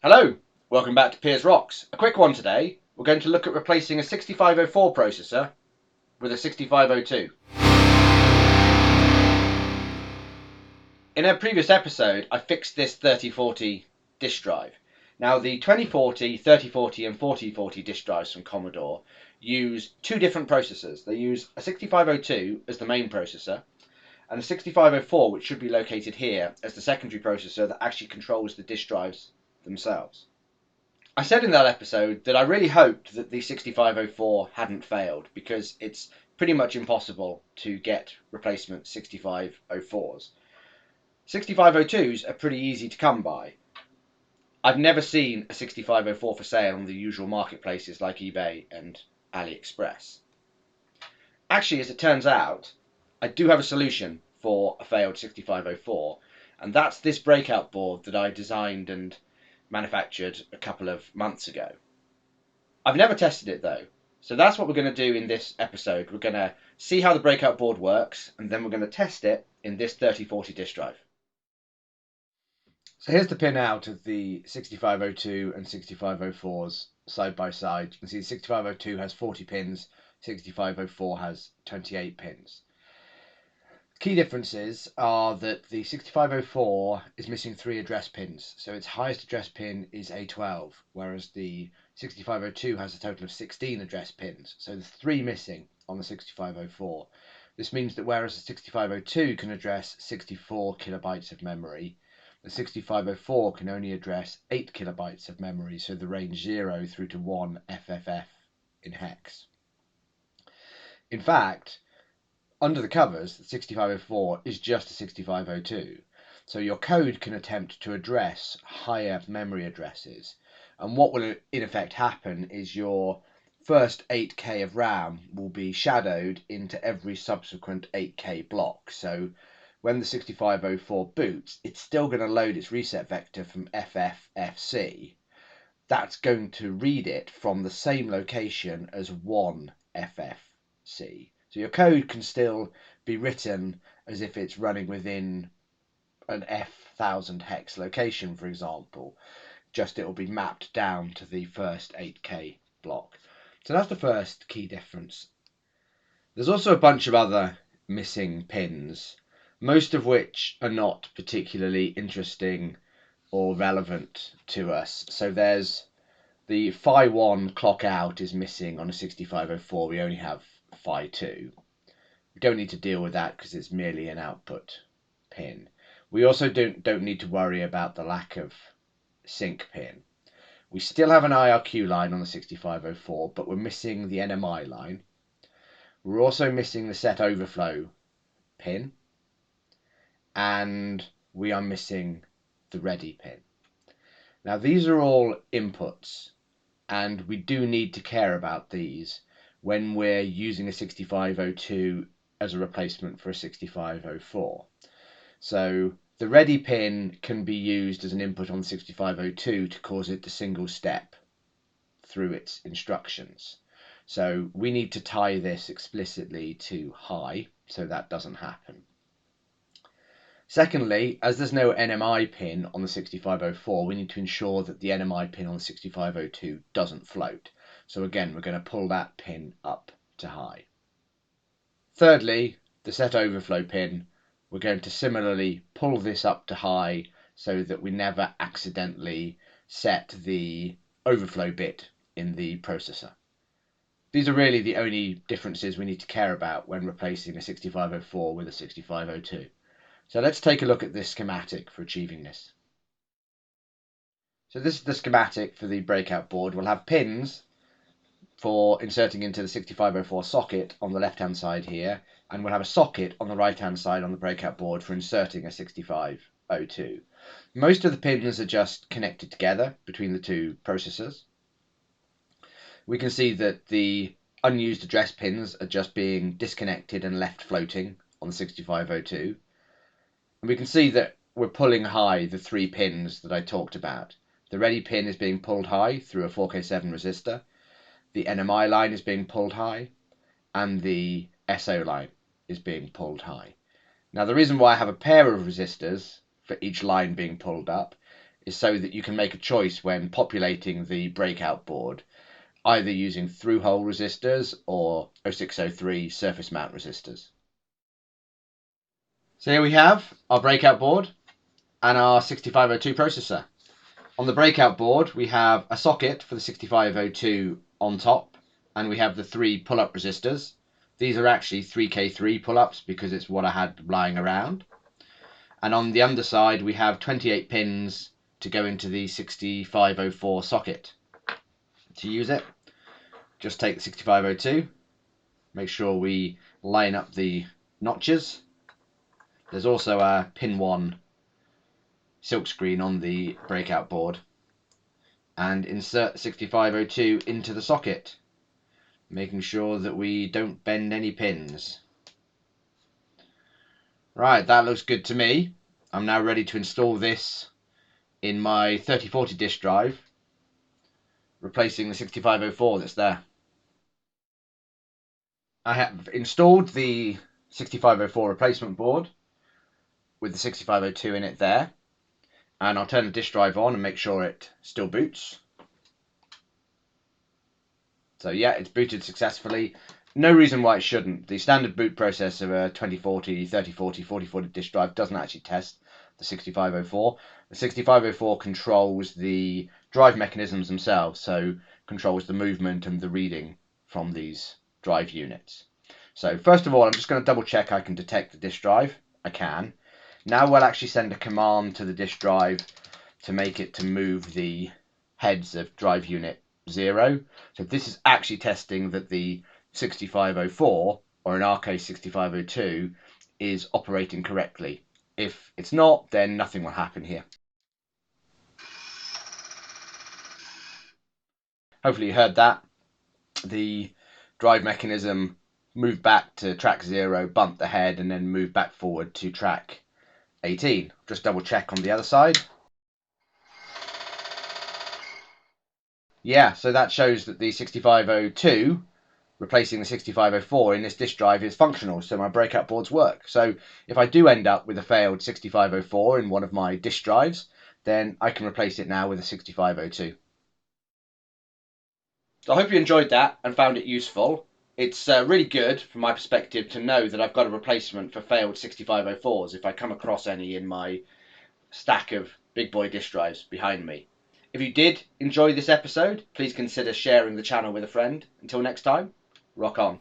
Hello, welcome back to Piers Rocks. A quick one today. We're going to look at replacing a 6504 processor with a 6502. In a previous episode, I fixed this 3040 disk drive. Now the 2040, 3040 and 4040 disk drives from Commodore use two different processors. They use a 6502 as the main processor and a 6504, which should be located here, as the secondary processor that actually controls the disk drives themselves. I said in that episode that I really hoped that the 6504 hadn't failed, because it's pretty much impossible to get replacement 6504s. 6502s are pretty easy to come by. I've never seen a 6504 for sale on the usual marketplaces like eBay and AliExpress. Actually, as it turns out, I do have a solution for a failed 6504, and that's this breakout board that I designed and manufactured a couple of months ago. I've never tested it though, so that's what we're going to do in this episode. We're going to see how the breakout board works, and then we're going to test it in this 3040 disk drive. So here's the pinout of the 6502 and 6504s side by side. You can see the 6502 has 40 pins, 6504 has 28 pins. Key differences are that the 6504 is missing 3 address pins, so its highest address pin is A12, whereas the 6502 has a total of 16 address pins, so there's 3 missing on the 6504. This means that whereas the 6502 can address 64 kilobytes of memory, the 6504 can only address 8 kilobytes of memory, so the range 0 through to 1 FFF in hex. In fact, under the covers, the 6504 is just a 6502, so your code can attempt to address higher memory addresses, and what will in effect happen is your first 8K of RAM will be shadowed into every subsequent 8K block. So when the 6504 boots, it's still going to load its reset vector from FFFC. That's going to read it from the same location as 1 FFC. So your code can still be written as if it's running within an F1000 hex location, for example, just it will be mapped down to the first 8K block. So that's the first key difference. There's also a bunch of other missing pins, most of which are not particularly interesting or relevant to us. So there's the Phi1 clock out is missing on a 6504. We only have Phi2. We don't need to deal with that because it's merely an output pin. We also don't need to worry about the lack of sync pin. We still have an IRQ line on the 6504, but we're missing the NMI line. We're also missing the set overflow pin, and we are missing the ready pin. Now these are all inputs, and we do need to care about these when we're using a 6502 as a replacement for a 6504. So the ready pin can be used as an input on the 6502 to cause it to single step through its instructions. So we need to tie this explicitly to high so that doesn't happen. Secondly, as there's no NMI pin on the 6504, we need to ensure that the NMI pin on the 6502 doesn't float. So again, we're going to pull that pin up to high. Thirdly, the set overflow pin, we're going to similarly pull this up to high so that we never accidentally set the overflow bit in the processor. These are really the only differences we need to care about when replacing a 6504 with a 6502. So let's take a look at this schematic for achieving this. So this is the schematic for the breakout board. We'll have pins for inserting into the 6504 socket on the left hand side here, and we'll have a socket on the right hand side on the breakout board for inserting a 6502. Most of the pins are just connected together between the two processors. We can see that the unused address pins are just being disconnected and left floating on the 6502. And we can see that we're pulling high the 3 pins that I talked about. The ready pin is being pulled high through a 4K7 resistor, the NMI line is being pulled high, and the SO line is being pulled high. Now the reason why I have a pair of resistors for each line being pulled up is so that you can make a choice when populating the breakout board, either using through-hole resistors or 0603 surface mount resistors. So here we have our breakout board and our 6502 processor. On the breakout board we have a socket for the 6502 on top, and we have the 3 pull-up resistors. These are actually 3K3 pull-ups because it's what I had lying around. And on the underside we have 28 pins to go into the 6504 socket. To use it, just take the 6502, make sure we line up the notches. There's also a pin 1 silkscreen on the breakout board, and insert the 6502 into the socket, making sure that we don't bend any pins. Right, that looks good to me. I'm now ready to install this in my 3040 disk drive, replacing the 6504 that's there. I have installed the 6504 replacement board with the 6502 in it there, and I'll turn the disk drive on and make sure it still boots. So yeah, it's booted successfully. No reason why it shouldn't. The standard boot process of a 2040, 3040, 4040 disk drive doesn't actually test the 6504. The 6504 controls the drive mechanisms themselves, so controls the movement and the reading from these drive units. So first of all, I'm just going to double check I can detect the disk drive. I can. Now we'll actually send a command to the disk drive to make it to move the heads of drive unit 0. So this is actually testing that the 6504, or in our case 6502, is operating correctly. If it's not, then nothing will happen here. Hopefully you heard that. The drive mechanism moved back to track 0, bumped the head, and then moved back forward to track 18. Just double check on the other side. Yeah, so that shows that the 6502 replacing the 6504 in this disk drive is functional, so my breakout boards work. So if I do end up with a failed 6504 in one of my disk drives, then I can replace it now with a 6502. So I hope you enjoyed that and found it useful. It's really good from my perspective to know that I've got a replacement for failed 6504s if I come across any in my stack of big boy disk drives behind me. If you did enjoy this episode, please consider sharing the channel with a friend. Until next time, rock on.